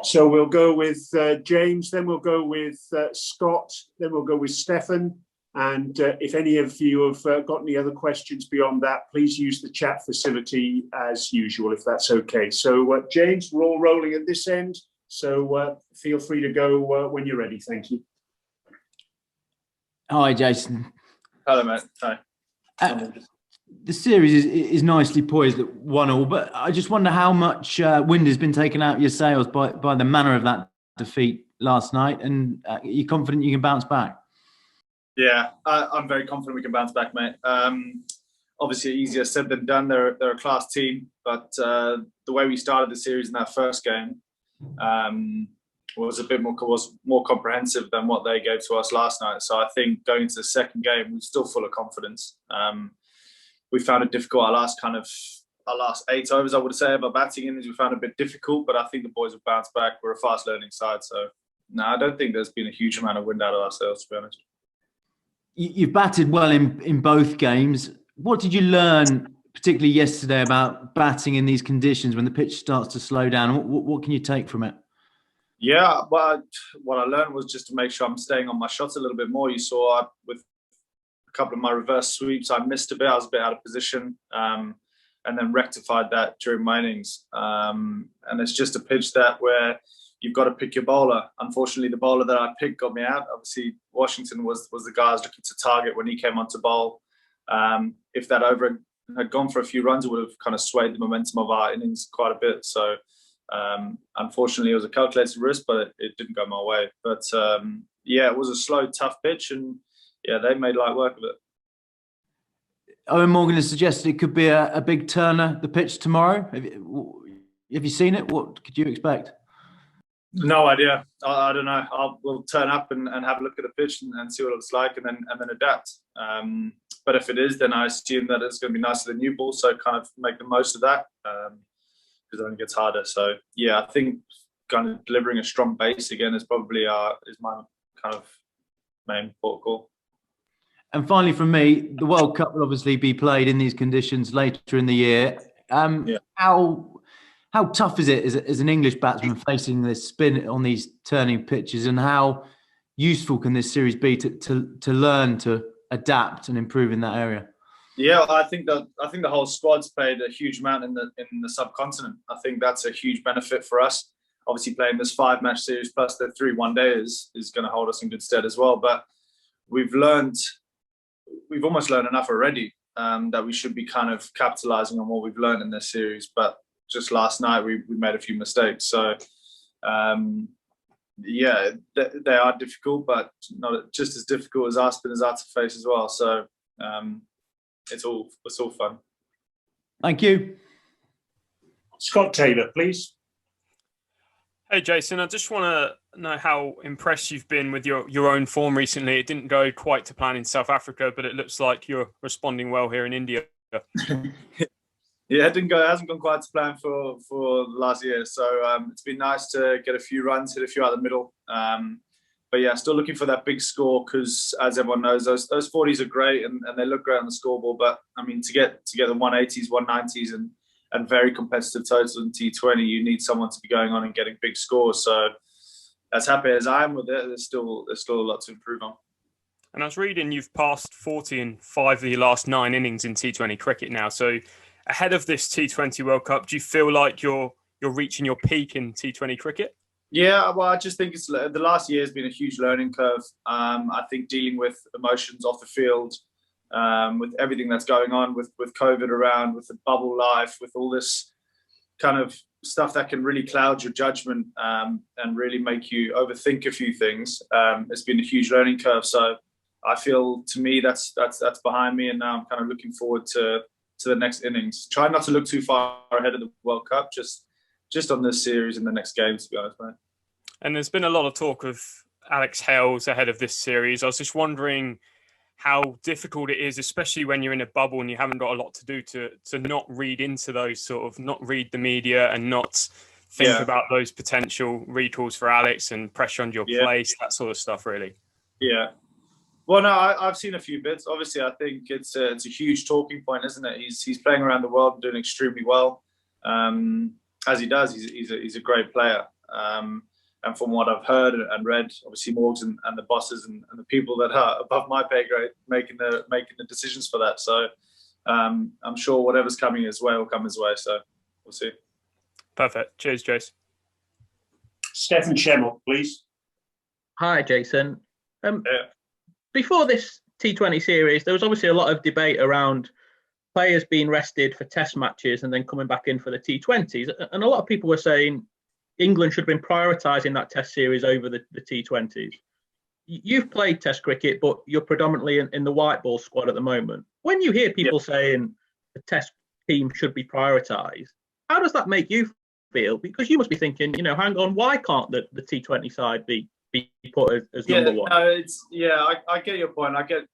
So we'll go with James, then we'll go with Scott, then we'll go with Stefan. And if any of you have got any other questions beyond that, please use the chat facility as usual, if that's okay. So James, we're all rolling at this end. So feel free to go when you're ready. Thank you. Hi, Jason. Hello, mate. Hi. The series is nicely poised at 1-1, but I just wonder how much wind has been taken out of your sails by the manner of that defeat last night, and are you confident you can bounce back? Yeah, I'm very confident we can bounce back, mate. Obviously, easier said than done. They're a class team, but the way we started the series in that first game was a bit more comprehensive than what they gave to us last night. So I think going into the second game, we're still full of confidence. We found it difficult. Our last 8 overs, I would say, of our batting innings, we found it a bit difficult, but I think the boys have bounced back. We're a fast learning side, so no, I don't think there's been a huge amount of wind out of ourselves, to be honest. You've batted well in both games. What did you learn, particularly yesterday, about batting in these conditions when the pitch starts to slow down? What can you take from it? Yeah, well, what I learned was just to make sure I'm staying on my shots a little bit more. You saw with a couple of my reverse sweeps, I missed a bit. I was a bit out of position, and then rectified that during my innings. And it's just a pitch where you've got to pick your bowler. Unfortunately, the bowler that I picked got me out. Obviously, Washington was the guy I was looking to target when he came on to bowl. If that over had gone for a few runs, it would have kind of swayed the momentum of our innings quite a bit. So unfortunately, it was a calculated risk, but it didn't go my way. But yeah, it was a slow, tough pitch, and yeah, they made light work of it. Owen Morgan has suggested it could be a big turner, the pitch tomorrow. Have you seen it? What could you expect? No idea. I don't know. We'll turn up and have a look at the pitch and see what it looks like, and then adapt. But if it is, then I assume that it's going to be nicer than new ball, so kind of make the most of that, because it only gets harder. So yeah, I think kind of delivering a strong base again is probably is my kind of main port call. And finally, from me, the World Cup will obviously be played in these conditions later in the year. Yeah. How tough is it as an English batsman facing this spin on these turning pitches, and how useful can this series be to learn to adapt and improve in that area? Yeah, I think the whole squad's played a huge amount in the subcontinent. I think that's a huge benefit for us. Obviously, playing this 5-match series plus the 3 one-day is going to hold us in good stead as well. But we've almost learned enough already that we should be kind of capitalising on what we've learned in this series. But just last night, we made a few mistakes. So, yeah, they are difficult, but not just as difficult as our spinners are to face as well. So, it's all fun. Thank you. Scott Taylor, please. Hey, Jason, I just want to know how impressed you've been with your own form recently. It didn't go quite to plan in South Africa, but it looks like you're responding well here in India. Yeah, it hasn't gone quite to plan for last year. So it's been nice to get a few runs, hit a few out of the middle. But yeah, still looking for that big score because, as everyone knows, those 40s are great and they look great on the scoreboard. But I mean, to get the 180s, 190s, and very competitive totals in T20, you need someone to be going on and getting big scores. So as happy as I am with it, there's still a lot to improve on. And I was reading you've passed 40 in 5 of your last 9 innings in T20 cricket now. So ahead of this T20 World Cup, do you feel like you're reaching your peak in T20 cricket? Yeah, well, I just think the last year has been a huge learning curve. I think dealing with emotions off the field, with everything that's going on, with COVID around, with the bubble life, with all this kind of stuff that can really cloud your judgment and really make you overthink a few things. It's been a huge learning curve. So I feel, to me, that's behind me, and now I'm kind of looking forward to the next innings. Try not to look too far ahead of the World Cup, just on this series and the next game, to be honest, mate. And there's been a lot of talk of Alex Hales ahead of this series. I was just wondering how difficult it is, especially when you're in a bubble and you haven't got a lot to do, to not read into those not read the media and not think about those potential recalls for Alex and pressure on your place, that sort of stuff, really. Yeah. Well, no, I've seen a few bits. Obviously, I think it's a huge talking point, isn't it? He's playing around the world and doing extremely well. As he does, he's a great player. And from what I've heard and read, obviously Morgs and the bosses and the people that are above my pay grade making the decisions for that. So I'm sure whatever's coming his way will come his way. So we'll see. Perfect. Cheers, Jace. Stefan Schemmel, please. Hi, Jason. Before this T20 series, there was obviously a lot of debate around players being rested for test matches and then coming back in for the T20s. And a lot of people were saying England should have been prioritising that test series over the T20s. You've played test cricket, but you're predominantly in the white ball squad at the moment. When you hear people saying the test team should be prioritised, how does that make you feel? Because you must be thinking, hang on, why can't the T20 side be put as number one? I get your point. I get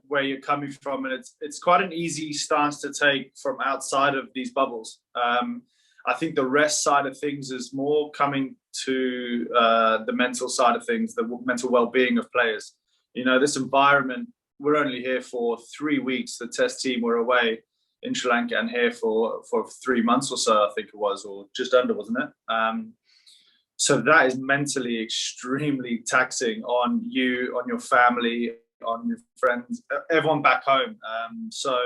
where you're coming from, and it's quite an easy stance to take from outside of these bubbles. I think the rest side of things is more coming to the mental side of things, the mental well-being of players. This environment, we're only here for 3 weeks. The test team were away in Sri Lanka and here for 3 months or so, I think it was, or just under, wasn't it? So that is mentally extremely taxing on you, on your family, on your friends, everyone back home. So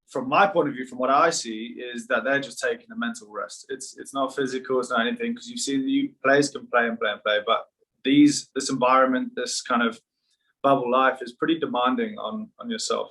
from my point of view, from what I see, is that they're just taking a mental rest. It's not physical, it's not anything, because you see players can play and play and play, but this environment, this kind of bubble life is pretty demanding on yourself.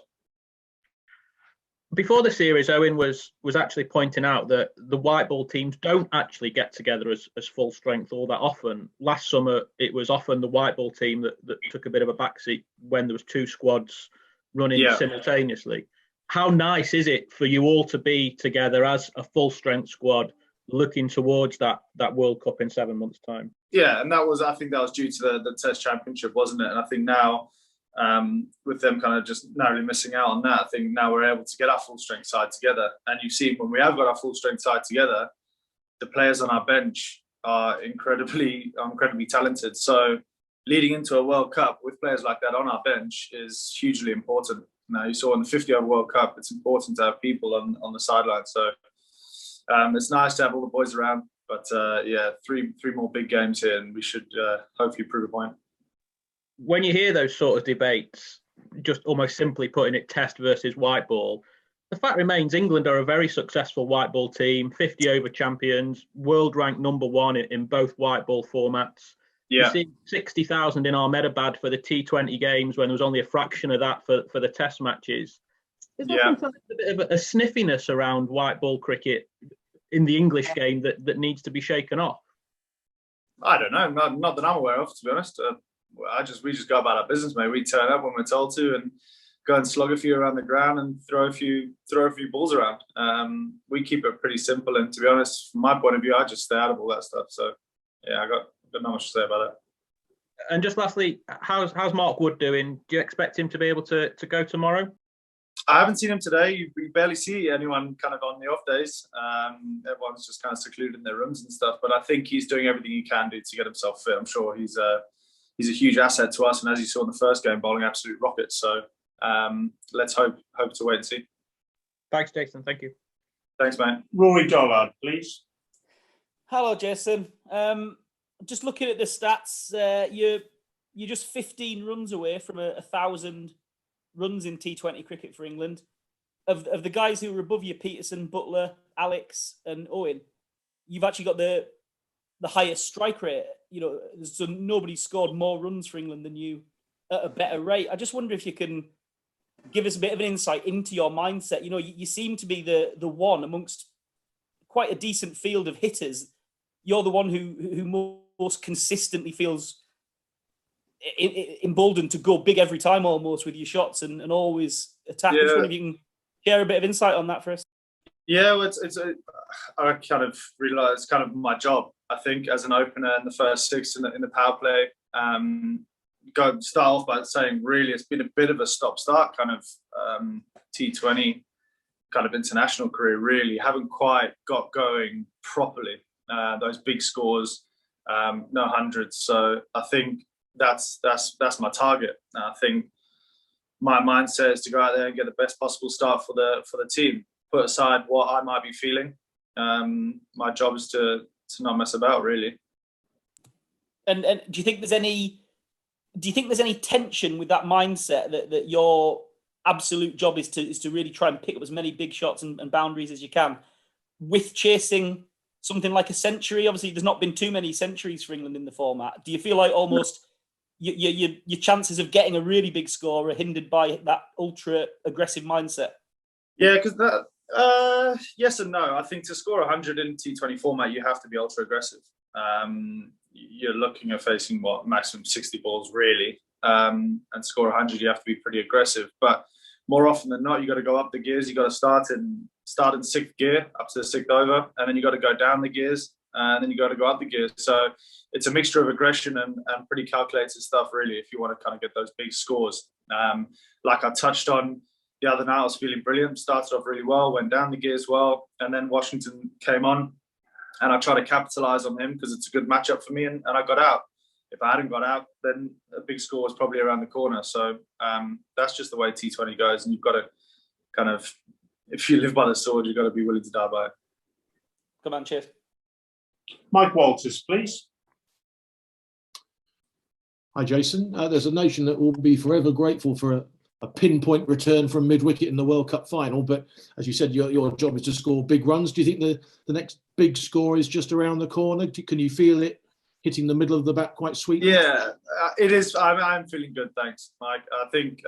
Before the series, Owen was actually pointing out that the white ball teams don't actually get together as full strength all that often. Last summer, it was often the white ball team that took a bit of a backseat when there was 2 squads running simultaneously. How nice is it for you all to be together as a full strength squad looking towards that World Cup in 7 months' time? Yeah, and I think that was due to the Test Championship, wasn't it? And I think now, with them kind of just narrowly missing out on that, I think now we're able to get our full strength side together. And you've seen when we have got our full strength side together, the players on our bench are incredibly talented. So leading into a World Cup with players like that on our bench is hugely important. Now, you saw in the 50-over World Cup, it's important to have people on the sideline. So it's nice to have all the boys around. But three more big games here, and we should hopefully prove a point. When you hear those sort of debates, just almost simply putting it test versus white ball, the fact remains England are a very successful white ball team, 50-over champions, world ranked number 1 in both white ball formats. You see 60,000 in Ahmedabad for the T20 games when there was only a fraction of that for the test matches. Is there sometimes a bit of a sniffiness around white ball cricket in the English game that needs to be shaken off? I don't know, not that I'm aware of, to be honest. We just go about our business, mate. We turn up when we're told to and go and slog a few around the ground and throw a few balls around. We keep it pretty simple, and to be honest, from my point of view, I just stay out of all that stuff. So I got not much to say about that. And just lastly, how's Mark Wood doing? Do you expect him to be able to go tomorrow? I haven't seen him today. You barely see anyone kind of on the off days. Everyone's just kind of secluded in their rooms and stuff. But I think he's doing everything he can do to get himself fit. I'm sure he's a huge asset to us. And as you saw in the first game, bowling absolute rockets. So let's hope to wait and see. Thanks, Jason. Thank you. Thanks, mate. Rory Dollard, please. Hello, Jason. Just looking at the stats, you're just 15 runs away from 1,000 runs in T20 cricket for England. Of the guys who were above you, Peterson, Butler, Alex, and Owen, you've actually got the highest strike rate. So nobody scored more runs for England than you at a better rate. I just wonder if you can give us a bit of an insight into your mindset. You seem to be the one amongst quite a decent field of hitters. You're the one who most consistently feels emboldened to go big every time almost with your shots and always attack. I just wonder if you can share a bit of insight on that for us. Yeah, well, I kind of realise it's kind of my job, I think, as an opener in the first 6 in the power play. Start off by saying really it's been a bit of a stop-start kind of T20 kind of international career, really. Haven't quite got going properly. Those big scores, no hundreds. So I think that's my target. I think my mindset is to go out there and get the best possible start for the team. Put aside what I might be feeling. My job is to not mess about, really. And do you think there's any tension with that mindset that your absolute job is to really try and pick up as many big shots and boundaries as you can, with chasing something like a century? Obviously, there's not been too many centuries for England in the format. Do you feel like almost your chances of getting a really big score are hindered by that ultra aggressive mindset? Yeah, because that yes and no. I think to score 100 in T20 format, you have to be ultra aggressive. You're looking at facing maximum 60 balls really, and score 100, you have to be pretty aggressive. But more often than not, you got to go up the gears. You got to start in sixth gear up to the sixth over, and then you got to go down the gears, and then you got to go up the gears. So it's a mixture of aggression and pretty calculated stuff, really, if you want to kind of get those big scores. Like I touched on the other night, I was feeling brilliant. Started off really well, went down the gears well, and then Washington came on, and I tried to capitalise on him because it's a good matchup for me, and I got out. If I hadn't got out, then a big score was probably around the corner. So that's just the way T20 goes, and you've got to kind of, if you live by the sword, you've got to be willing to die by it. Come on, cheers. Mike Walters, please. Hi, Jason. There's a nation that will be forever grateful for a pinpoint return from mid-wicket in the World Cup final. But as you said, your job is to score big runs. Do you think the next big score is just around the corner? Can you feel it hitting the middle of the bat quite sweetly? Yeah, it is. I'm feeling good, thanks, Mike. I think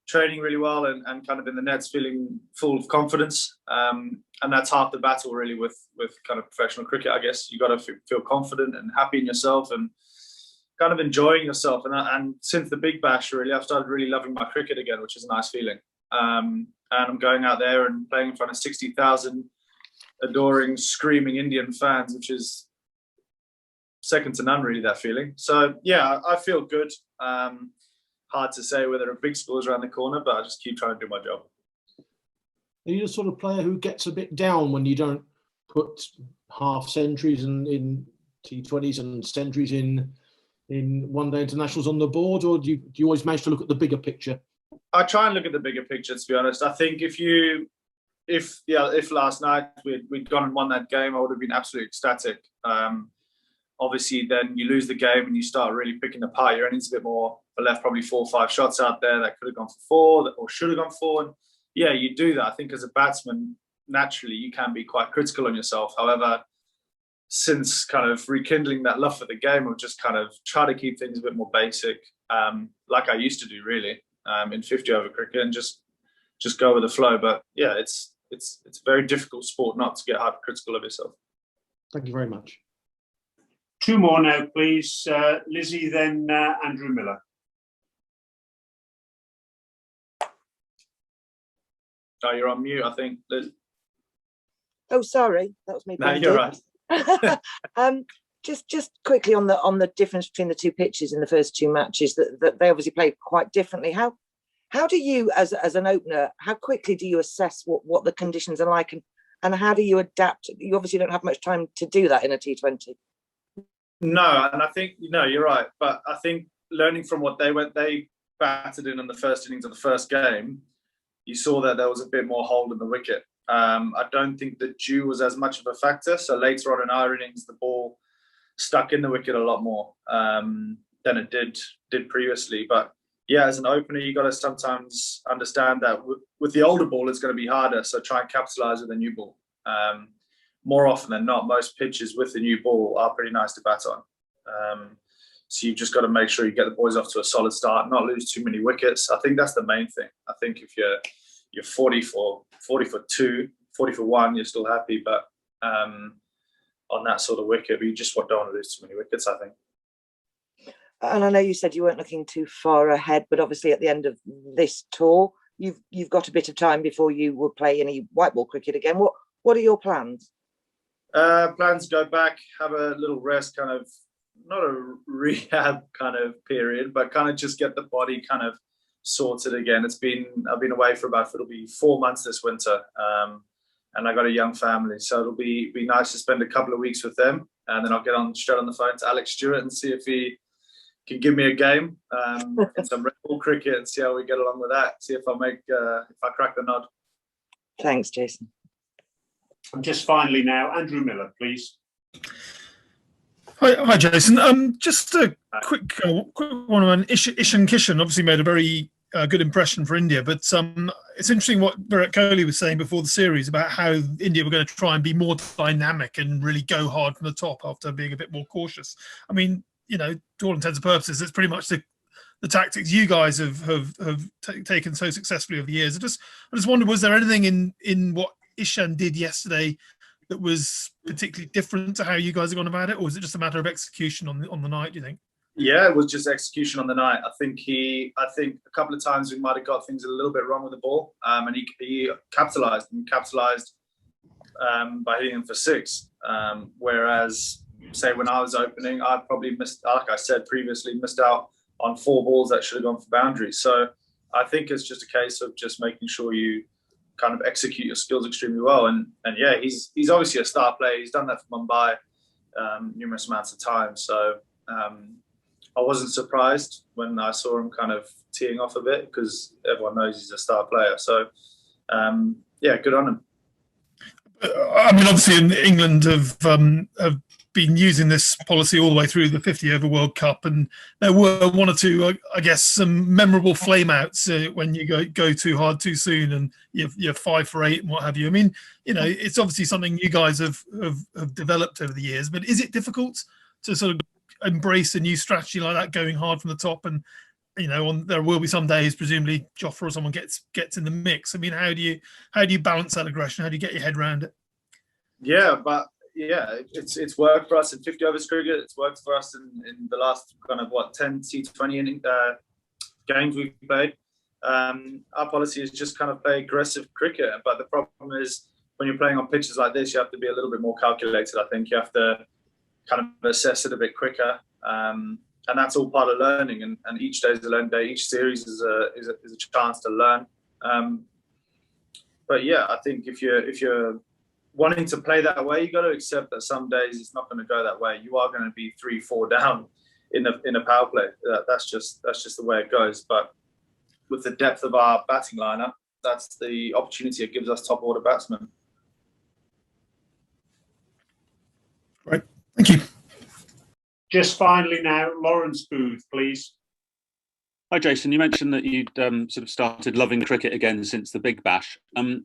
training really well and kind of in the nets feeling full of confidence. And that's half the battle really with kind of professional cricket, I guess. You got to feel confident and happy in yourself and kind of enjoying yourself. And since the Big Bash, really, I've started really loving my cricket again, which is a nice feeling. And I'm going out there and playing in front of 60,000 adoring, screaming Indian fans, which is second to none, really, that feeling. So, yeah, I feel good. Hard to say whether a big score is around the corner, but I just keep trying to do my job. Are you the sort of player who gets a bit down when you don't put half centuries in T20s and centuries in one-day internationals on the board, or do you always manage to look at the bigger picture? I try and look at the bigger picture, to be honest. I think if last night we'd gone and won that game, I would have been absolutely ecstatic. Obviously, then you lose the game and you start really picking apart your innings a bit more. I left probably 4 or 5 shots out there that could have gone for 4 or should have gone 4. And yeah, you do that. I think as a batsman, naturally, you can be quite critical on yourself. However, since kind of rekindling that love for the game, I've just kind of try to keep things a bit more basic, like I used to do, really, in 50-over cricket, and just go with the flow. But yeah, it's a very difficult sport not to get hypercritical of yourself. Thank you very much. 2 more now, please. Lizzie, then Andrew Miller. Oh, you're on mute, I think, Liz. Oh, sorry, that was me. No, you're right. Just quickly on the difference between the 2 pitches in the first 2 matches, that they obviously played quite differently. How do you, as an opener, how quickly do you assess what the conditions are like, and how do you adapt? You obviously don't have much time to do that in a T20. No, and I think you're right. But I think learning from what they batted in the first innings of the first game, you saw that there was a bit more hold in the wicket. I don't think the dew was as much of a factor. So later on in our innings, the ball stuck in the wicket a lot more than it did previously. But yeah, as an opener, you got to sometimes understand that with the older ball, it's going to be harder. So try and capitalise with a new ball. More often than not, most pitches with the new ball are pretty nice to bat on. So you've just got to make sure you get the boys off to a solid start, not lose too many wickets. I think that's the main thing. I think if you're 40 for 2, 40 for 1, you're still happy. But on that sort of wicket, you just don't want to lose too many wickets, I think. And I know you said you weren't looking too far ahead, but obviously at the end of this tour, you've got a bit of time before you will play any white ball cricket again. What are your plans? Plans to go back, have a little rest, kind of not a rehab kind of period, but kind of just get the body kind of sorted again. I've been away for it'll be 4 months this winter, and I got a young family, so it'll be nice to spend a couple of weeks with them, and then I'll get straight on the phone to Alex Stewart and see if he can give me a game in some red ball cricket and see how we get along with that. See if I crack the nod. Thanks, Jason. And just finally now, Andrew Miller, please. Hi, Jason. Just a quick one on Ishan Kishan. Obviously, made a very good impression for India, but it's interesting what Virat Kohli was saying before the series about how India were going to try and be more dynamic and really go hard from the top after being a bit more cautious. I mean, to all intents and purposes, it's pretty much the tactics you guys have taken so successfully over the years. I just wondered, was there anything in what Ishan did yesterday that was particularly different to how you guys have gone about it, or was it just a matter of execution on the night, do you think? Yeah, it was just execution on the night. I think a couple of times we might have got things a little bit wrong with the ball, and he capitalized by hitting him for 6. Whereas, say, when I was opening, I probably missed, like I said previously, missed out on 4 balls that should have gone for boundaries. So I think it's just a case of just making sure you kind of execute your skills extremely well. And yeah, he's obviously a star player. He's done that for Mumbai numerous amounts of times. So I wasn't surprised when I saw him kind of teeing off a bit, because everyone knows he's a star player. So yeah, good on him. I mean, obviously, in England have been using this policy all the way through the 50-over World Cup, and there were 1 or 2, I guess, some memorable flameouts when you go too hard too soon, and you're 5 for 8 and what have you. I mean, it's obviously something you guys have developed over the years, but is it difficult to sort of embrace a new strategy like that, going hard from the top? And there will be some days, presumably Jofra or someone gets in the mix. I mean, how do you balance that aggression? How do you get your head around it? Yeah, but yeah, it's worked for us in 50 overs cricket. It's worked for us in the last kind of 10 T20 games we've played. Our policy is just kind of play aggressive cricket, but the problem is when you're playing on pitches like this, you have to be a little bit more calculated. I think you have to kind of assess it a bit quicker. And that's all part of learning, and each day is a learning day. Each series is a chance to learn. But yeah, I think if you're wanting to play that way, you got to accept that some days it's not going to go that way. You are going to be 3-4 down in a power play. That's just the way it goes. But with the depth of our batting lineup, that's the opportunity it gives us top order batsmen. Right. Thank you. Just finally now, Lawrence Booth, please. Hi, Jason. You mentioned that you'd sort of started loving cricket again since the Big Bash. You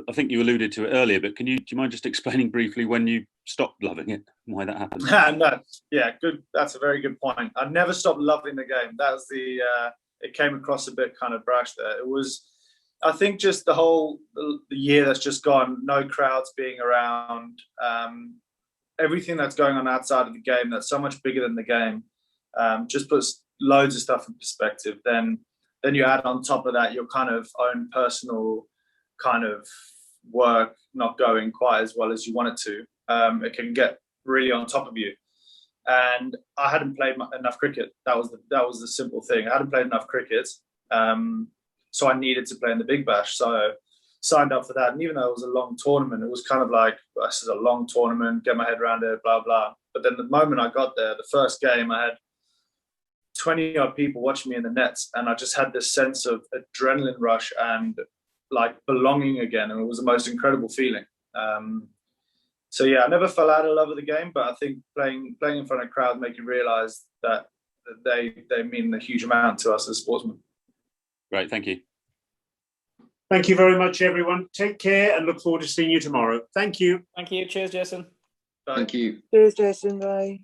I think you alluded to it earlier, but do you mind just explaining briefly when you stopped loving it and why that happened? No, yeah, good. That's a very good point. I never stopped loving the game. That was it came across a bit kind of brash there. It was, I think, just the year that's just gone, no crowds being around, everything that's going on outside of the game that's so much bigger than the game, just puts loads of stuff in perspective. Then you add on top of that your kind of own personal kind of work not going quite as well as you want it to. It can get really on top of you. And I hadn't played enough cricket. That was the simple thing. I hadn't played enough cricket, so I needed to play in the Big Bash. So signed up for that. And even though it was a long tournament, it was kind of like, this is a long tournament, get my head around it, blah, blah. But then the moment I got there, the first game, I had 20 odd people watching me in the nets, and I just had this sense of adrenaline rush and like belonging again. And it was the most incredible feeling. So yeah, I never fell out of love with the game, but I think playing in front of a crowd make you realise that they mean a huge amount to us as sportsmen. Right, thank you. Thank you very much, everyone. Take care and look forward to seeing you tomorrow. Thank you. Thank you. Cheers, Jason. Bye. Thank you. Cheers, Jason. Bye.